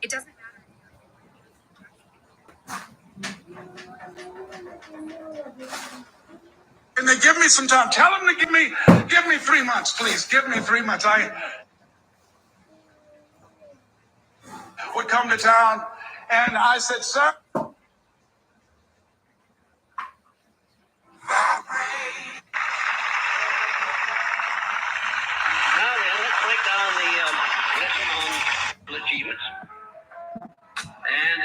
It doesn't matter. And they give me some time. Tell them to give me 3 months, please. Give me 3 months. I would come to town, and I said, sir. Now then, let's break down the lesson on achievements. And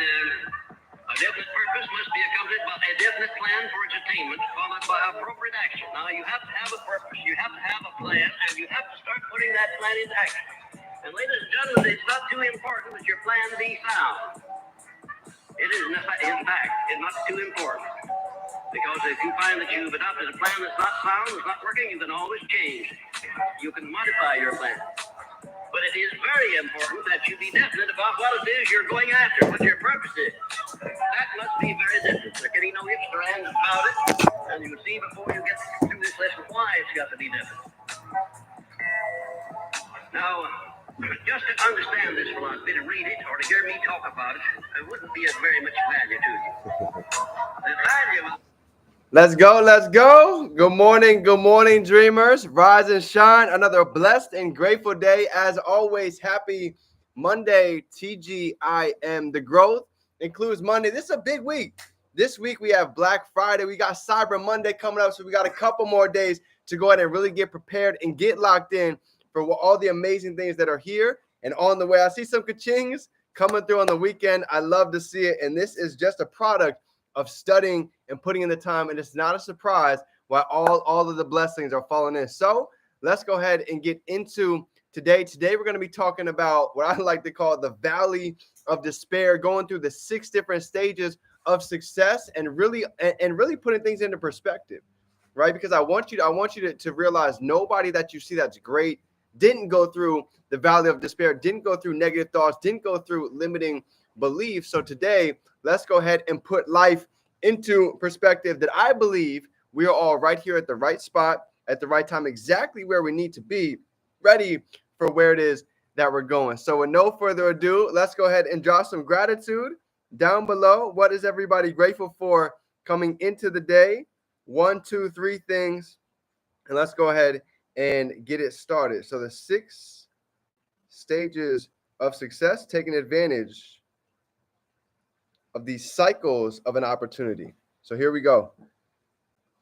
a definite purpose must be accompanied by a definite plan for its attainment, followed by appropriate action. Now, you have to have a purpose, you have to have a plan, and you have to start putting that plan into action. And ladies and gentlemen, it's not too important that your plan be sound. It is, in fact, it's not too important. Because if you find that you've adopted a plan that's not sound, that's not working, you can always change. You can modify your plan. But it is very important that you be definite about what it is you're going after, what your purpose is. That must be very definite. There can be no ifs or ands about it. And you'll see before you get through this lesson why it's got to be definite. Now, just to understand this philosophy, to read it or to hear me talk about it, it wouldn't be of very much value to you. The value of Let's go. Let's go. Good morning, dreamers. Rise and shine. Another blessed and grateful day. As always, happy Monday, TGIM. The growth includes Monday. This is a big week. This week we have Black Friday. We got Cyber Monday coming up. So we got a couple more days to go ahead and really get prepared and get locked in for all the amazing things that are here and on the way. I see some ka-chings coming through on the weekend. I love to see it. And this is just a product of studying and putting in the time, and it's not a surprise why all of the blessings are falling in. So let's go ahead and get into today. Today we're going to be talking about what I like to call the valley of despair, going through the 6 different stages of success and really putting things into perspective, right? Because I want you to realize nobody that you see that's great didn't go through the valley of despair, didn't go through negative thoughts, didn't go through limiting beliefs. So today, let's go ahead and put life into perspective that I believe we are all right here at the right spot, at the right time, exactly where we need to be, ready for where it is that we're going. So with no further ado, let's go ahead and drop some gratitude down below. What is everybody grateful for coming into the day? 1, 2, 3 things. And let's go ahead and get it started. So the 6 stages of success, taking advantage of these cycles of an opportunity. So here we go.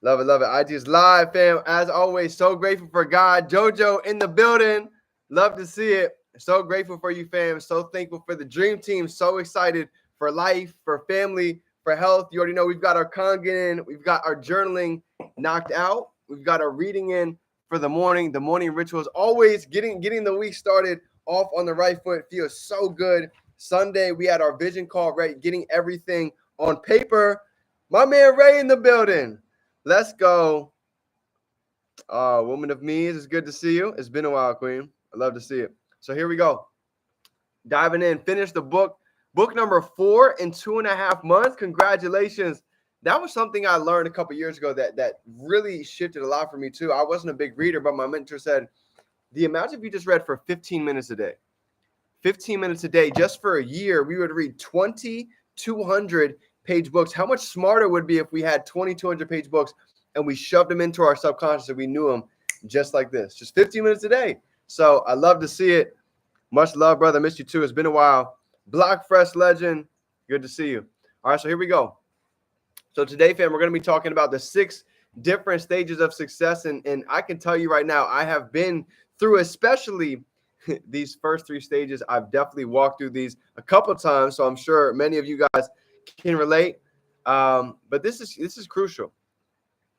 Love it, love it. IG is live, fam. As always, so grateful for God. JoJo in the building. Love to see it. So grateful for you, fam. So thankful for the dream team. So excited for life, for family, for health. You already know we've got our Kangen in. We've got our journaling knocked out. We've got our reading in for the morning. The morning rituals. Always getting the week started off on the right foot. Feels so good. Sunday, we had our vision call, right? Getting everything on paper. My man Ray in the building. Let's go. Woman of Means, it's good to see you. It's been a while, Queen. I love to see it. So here we go. Diving in. Finish the book. Book number 4 in 2.5 months. Congratulations. That was something I learned a couple years ago that really shifted a lot for me too. I wasn't a big reader, but my mentor said, the amount of you just read for 15 minutes a day. 15 minutes a day, just for a year, we would read 2,200 page books. How much smarter would it be if we had 2,200 page books and we shoved them into our subconscious and we knew them just like this, just 15 minutes a day. So I love to see it. Much love, brother. Missed you too. It's been a while. Block Fresh legend. Good to see you. All right, so here we go. So today, fam, we're going to be talking about the 6 different stages of success. And I can tell you right now, I have been through, especially these first 3 stages. I've definitely walked through these a couple of times, so I'm sure many of you guys can relate. But this is crucial.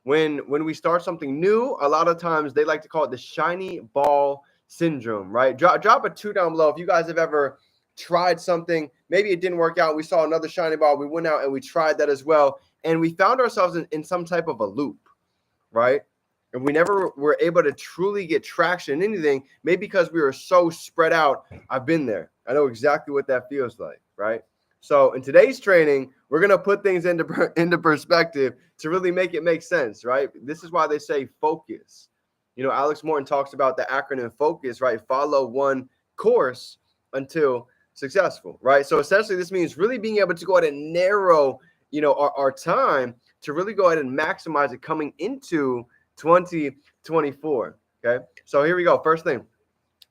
When we start something new, a lot of times they like to call it the shiny ball syndrome, right? Drop a 2 down below if you guys have ever tried something. Maybe it didn't work out. We saw another shiny ball. We went out and we tried that as well, and we found ourselves in some type of a loop, right? And we never were able to truly get traction in anything, maybe because we were so spread out. I've been there. I know exactly what that feels like, right? So in today's training, we're going to put things into perspective to really make it make sense, right? This is why they say focus. You know, Alex Morton talks about the acronym FOCUS, right? Follow one course until successful, right? So essentially this means really being able to go ahead and narrow, our time to really go ahead and maximize it coming into 2024. Okay. So here we go. First thing,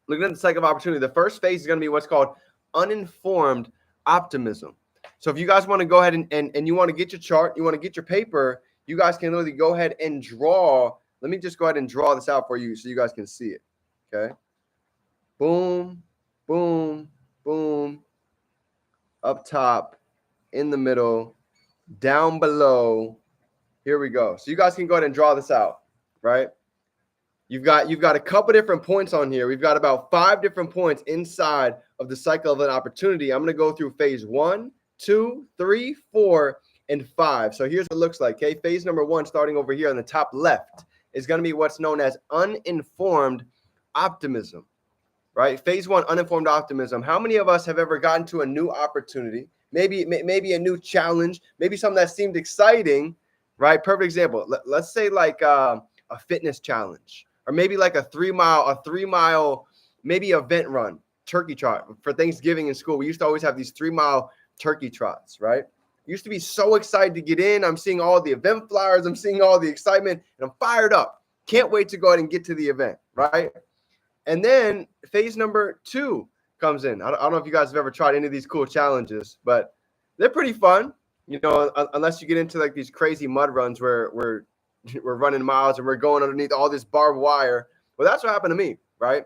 looking at the cycle of opportunity, the first phase is going to be what's called uninformed optimism. So if you guys want to go ahead and you want to get your chart, you want to get your paper, you guys can literally go ahead and draw. Let me just go ahead and draw this out for you so you guys can see it. Okay. Boom, boom, boom. Up top, in the middle, down below. Here we go. So you guys can go ahead and draw this out, right? You've got a couple different points on here. We've got about 5 different points inside of the cycle of an opportunity. I'm going to go through phase 1, 2, 3, 4, and 5. So here's what it looks like. Okay, phase number 1, starting over here on the top left, is going to be what's known as uninformed optimism, right? Phase 1, uninformed optimism. How many of us have ever gotten to a new opportunity, maybe a new challenge, maybe something that seemed exciting, right? Perfect example. Let's say like a fitness challenge, or maybe like a 3 mile, maybe event run, turkey trot for Thanksgiving in school. We used to always have these 3 mile turkey trots, right? Used to be so excited to get in. I'm seeing all the event flyers. I'm seeing all the excitement, and I'm fired up. Can't wait to go ahead and get to the event, right? And then phase number 2 comes in. I don't know if you guys have ever tried any of these cool challenges, but they're pretty fun, unless you get into like these crazy mud runs where we're running miles and we're going underneath all this barbed wire. Well, that's what happened to me, right?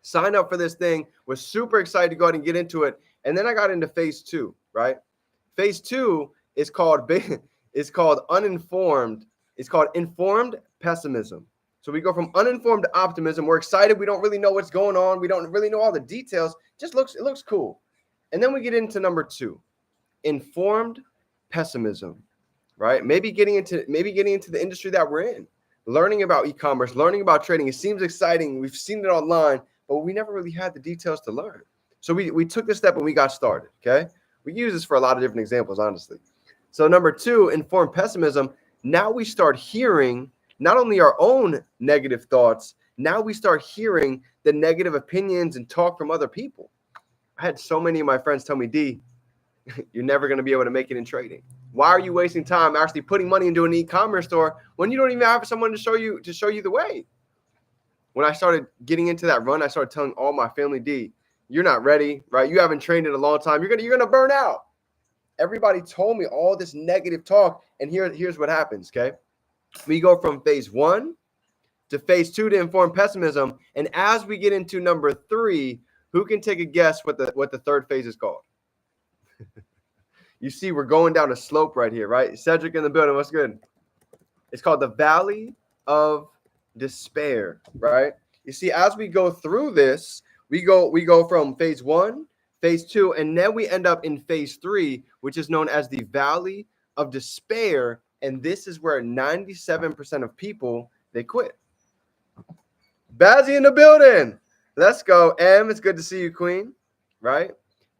Signed up for this thing, was super excited to go ahead and get into it. And then I got into phase 2, right? Phase 2 is called uninformed. It's called informed pessimism. So we go from uninformed optimism. We're excited. We don't really know what's going on. We don't really know all the details. It looks cool. And then we get into number 2, informed pessimism, right? Maybe getting into the industry that we're in, learning about e-commerce, learning about trading. It seems exciting. We've seen it online, but we never really had the details to learn. So we took this step and we got started, okay? We use this for a lot of different examples, honestly. So number 2, informed pessimism. Now we start hearing not only our own negative thoughts, now we start hearing the negative opinions and talk from other people. I had so many of my friends tell me, D, you're never going to be able to make it in trading. Why are you wasting time actually putting money into an e-commerce store when you don't even have someone to show you the way? When I started getting into that run, I started telling all my family, D, you're not ready, right? You haven't trained in a long time. You're gonna burn out. Everybody told me all this negative talk, and here's what happens, okay? We go from phase 1 to phase 2 to informed pessimism, and as we get into number 3, who can take a guess what the third phase is called? You see, we're going down a slope right here, right? Cedric in the building, what's good? It's called the Valley of Despair, right? You see, as we go through this, we go from phase 1, phase 2, and then we end up in phase 3, which is known as the Valley of Despair. And this is where 97% of people, they quit. Bazzy in the building. Let's go. Em, it's good to see you, Queen, right?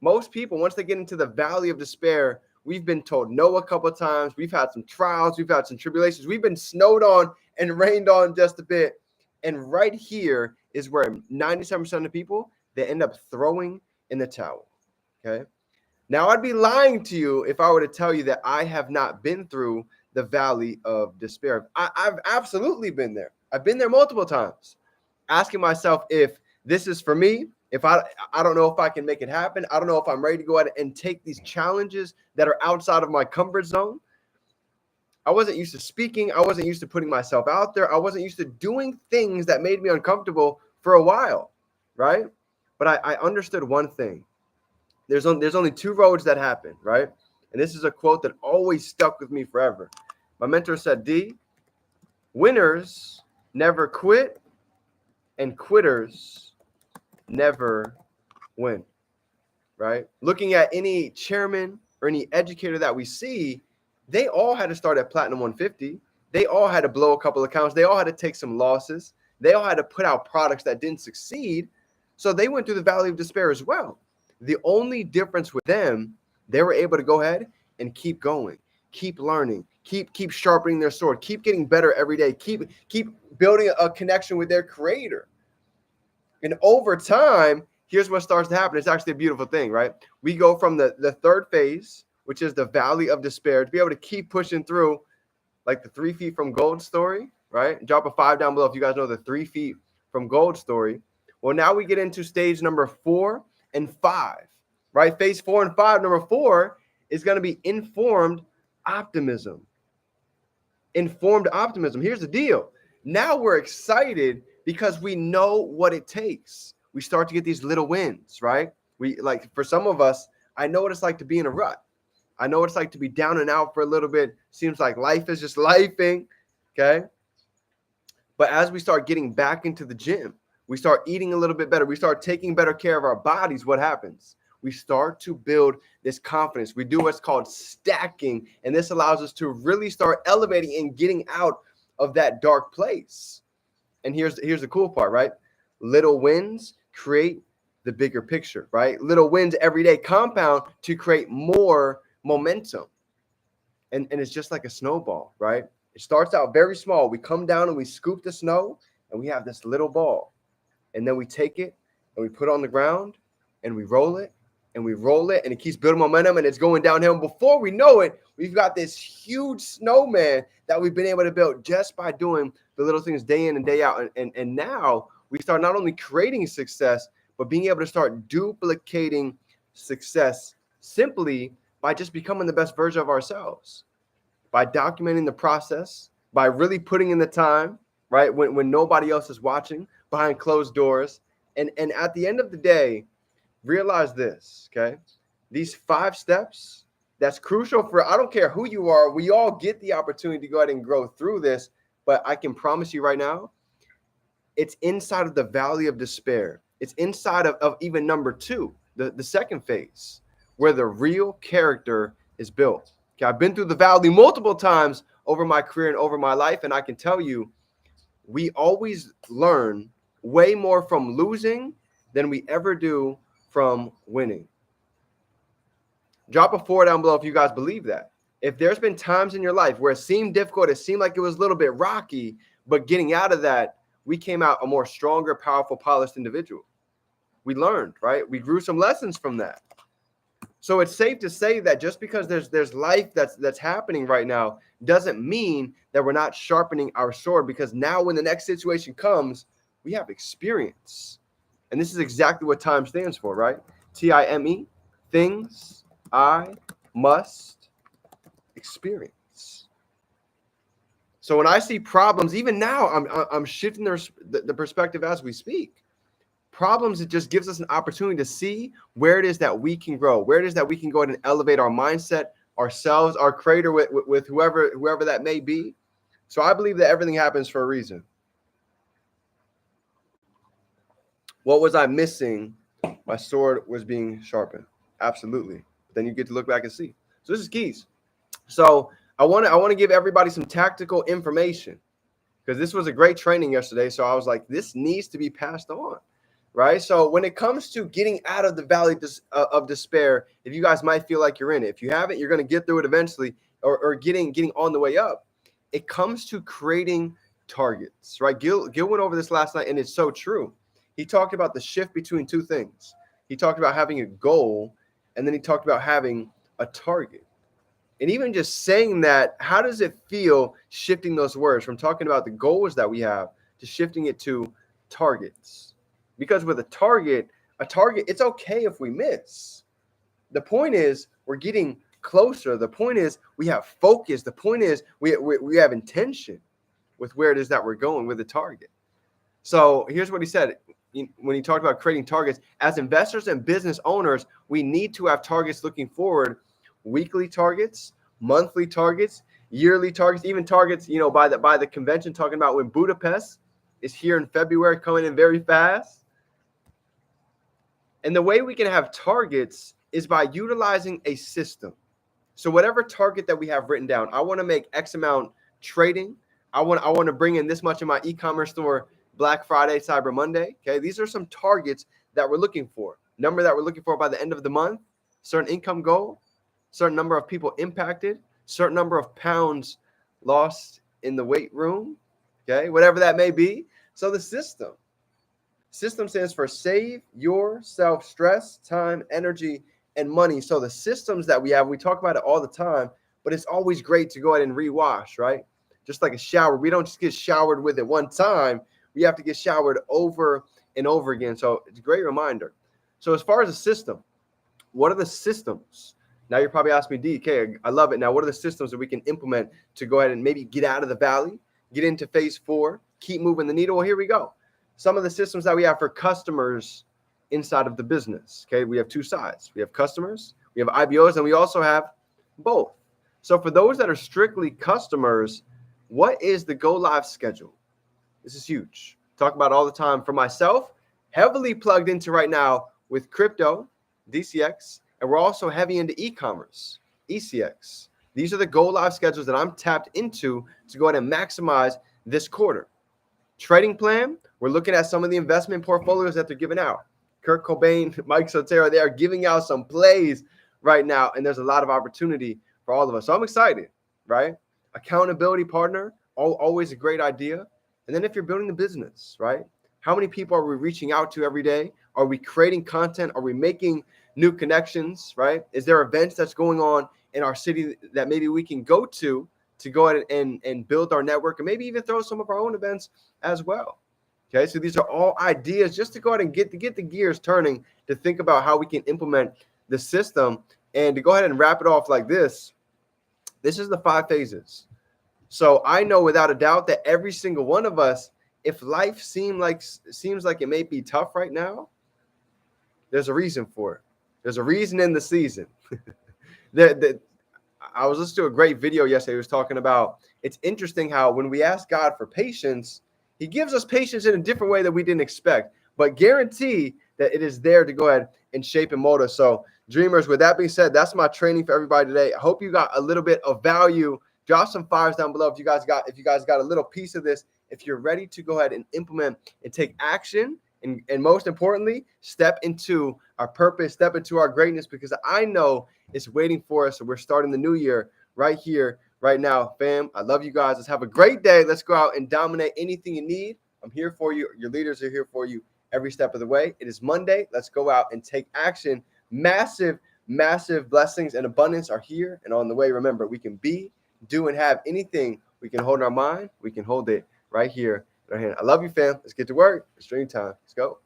Most people, once they get into the Valley of Despair, we've been told no a couple of times. We've had some trials. We've had some tribulations. We've been snowed on and rained on just a bit. And right here is where 97% of people, they end up throwing in the towel, okay? Now, I'd be lying to you if I were to tell you that I have not been through the Valley of Despair. I've absolutely been there. I've been there multiple times, asking myself if this is for me, if I don't know if I can make it happen. I don't know if I'm ready to go out and take these challenges that are outside of my comfort zone. I wasn't used to speaking. I wasn't used to putting myself out there. I wasn't used to doing things that made me uncomfortable for a while, right? But I understood one thing. There's only 2 roads that happen, right? And this is a quote that always stuck with me forever. My mentor said, D, winners never quit and quitters never win, right? Looking at any chairman or any educator that we see, they all had to start at Platinum 150. They all had to blow a couple accounts. They all had to take some losses. They all had to put out products that didn't succeed. So they went through the Valley of Despair as well. The only difference with them, they were able to go ahead and keep going, keep learning, keep sharpening their sword, keep getting better every day, keep building a connection with their creator. And over time, here's what starts to happen. It's actually a beautiful thing, right? We go from the third phase, which is the valley of despair, to be able to keep pushing through, like the 3 feet from gold story, right? Drop a 5 down below if you guys know the 3 feet from gold story. Well, now we get into stage number 4 and 5, right? Phase 4 and 5. Number 4 is going to be informed optimism. Informed optimism. Here's the deal. Now we're excited because we know what it takes. We start to get these little wins, right? For some of us, I know what it's like to be in a rut. I know what it's like to be down and out for a little bit. Seems like life is just lifing, okay? But as we start getting back into the gym, we start eating a little bit better. We start taking better care of our bodies. What happens? We start to build this confidence. We do what's called stacking, and this allows us to really start elevating and getting out of that dark place. And here's the cool part, right? Little wins create the bigger picture, right? Little wins every day compound to create more momentum. And it's just like a snowball, right? It starts out very small. We come down and we scoop the snow, and we have this little ball. And then we take it and we put it on the ground and we roll it and we roll it, and it keeps building momentum, and it's going downhill. And before we know it, we've got this huge snowman that we've been able to build just by doing the little things day in and day out. And now we start not only creating success, but being able to start duplicating success simply by just becoming the best version of ourselves, by documenting the process, by really putting in the time, right? When nobody else is watching, behind closed doors. And at the end of the day, realize this, okay? These 5 steps, that's crucial for, I don't care who you are. We all get the opportunity to go ahead and grow through this, but I can promise you right now, it's inside of the valley of despair. It's inside of even number 2, the second phase, where the real character is built. Okay, I've been through the valley multiple times over my career and over my life, and I can tell you, we always learn way more from losing than we ever do from winning. Drop a 4 down below if you guys believe that. If there's been times in your life where it seemed difficult, it seemed like it was a little bit rocky, but getting out of that, we came out a more stronger, powerful, polished individual. We learned, right? We grew some lessons from that. So it's safe to say that just because there's life that's happening right now doesn't mean that we're not sharpening our sword, because now when the next situation comes, we have experience. And this is exactly what time stands for, right? TIME, things I must experience. So when I see problems, even now, I'm shifting the perspective as we speak. Problems, it just gives us an opportunity to see where it is that we can grow, where it is that we can go ahead and elevate our mindset, ourselves, our creator with whoever that may be. So I believe that everything happens for a reason. What was I missing? My sword was being sharpened. Absolutely. Then you get to look back and see. So this is keys. So I want to give everybody some tactical information, because this was a great training yesterday. So I was like, this needs to be passed on, right? So when it comes to getting out of the valley of despair, if you guys might feel like you're in it, if you haven't, you're going to get through it eventually, or getting on the way up. It comes to creating targets, right? Gil went over this last night, and it's so true. He talked about the shift between 2 things. He talked about having a goal, and then he talked about having a target. And even just saying that, how does it feel shifting those words from talking about the goals that we have to shifting it to targets? Because with a target, it's okay if we miss. The point is we're getting closer. The point is we have focus. The point is we have intention with where it is that we're going with the target. So here's what he said when he talked about creating targets. As investors and business owners, we need to have targets looking forward, weekly targets, monthly targets, yearly targets, even targets, by the convention, talking about when Budapest is here in February, coming in very fast. And the way we can have targets is by utilizing a system. So whatever target that we have written down, I want to make X amount trading. I want to bring in this much in my e-commerce store Black Friday, Cyber Monday. Okay, these are some targets that we're looking for. Number that we're looking for by the end of the month, certain income goal, certain number of people impacted, certain number of pounds lost in the weight room. Okay, whatever that may be. So the system. System stands for save yourself stress, time, energy, and money. So the systems that we have, we talk about it all the time, but it's always great to go ahead and rewash, right? Just like a shower. We don't just get showered with it one time. We have to get showered over and over again. So it's a great reminder. So as far as a system, what are the systems? Now you're probably asking me, DK, I love it. Now, what are the systems that we can implement to go ahead and maybe get out of the valley, get into phase 4, keep moving the needle? Well, here we go. Some of the systems that we have for customers inside of the business. Okay, we have two sides. We have customers, we have IBOs, and we also have both. So for those that are strictly customers, what is the go live schedule? This is huge. Talk about it all the time. For myself, heavily plugged into right now with crypto, DCX, and we're also heavy into e-commerce, ECX. These are the go live schedules that I'm tapped into to go ahead and maximize this quarter. Trading plan, we're looking at some of the investment portfolios that they're giving out. Kurt Cobain, Mike Sotero, they are giving out some plays right now, and there's a lot of opportunity for all of us. So I'm excited, right? Accountability partner, always a great idea. And then if you're building a business, right? How many people are we reaching out to every day? Are we creating content? Are we making new connections, right? Is there events that's going on in our city that maybe we can go to go ahead and build our network, and maybe even throw some of our own events as well? Okay, so these are all ideas just to go ahead and get the gears turning to think about how we can implement the system. And to go ahead and wrap it off like this, this is the 5 phases. So I know without a doubt that every single one of us, if life seems like it may be tough right now, there's a reason for it. There's a reason in the season. I was listening to a great video yesterday. He was talking about, it's interesting how when we ask God for patience, he gives us patience in a different way that we didn't expect, but guarantee that it is there to go ahead and shape and mold us. So dreamers, with that being said, that's my training for everybody today. I hope you got a little bit of value. Drop some fires down below if you guys got a little piece of this, if you're ready to go ahead and implement and take action, and most importantly, step into our purpose, step into our greatness, because I know it's waiting for us. So we're starting the new year right here, right now. Fam, I love you guys. Let's have a great day. Let's go out and dominate anything you need. I'm here for you. Your leaders are here for you every step of the way. It is Monday. Let's go out and take action. Massive, massive blessings and abundance are here and on the way. Remember, we can be, do, and have anything we can hold in our mind. We can hold it right here in our hand. I love you, fam. Let's get to work. It's dream time. Let's go.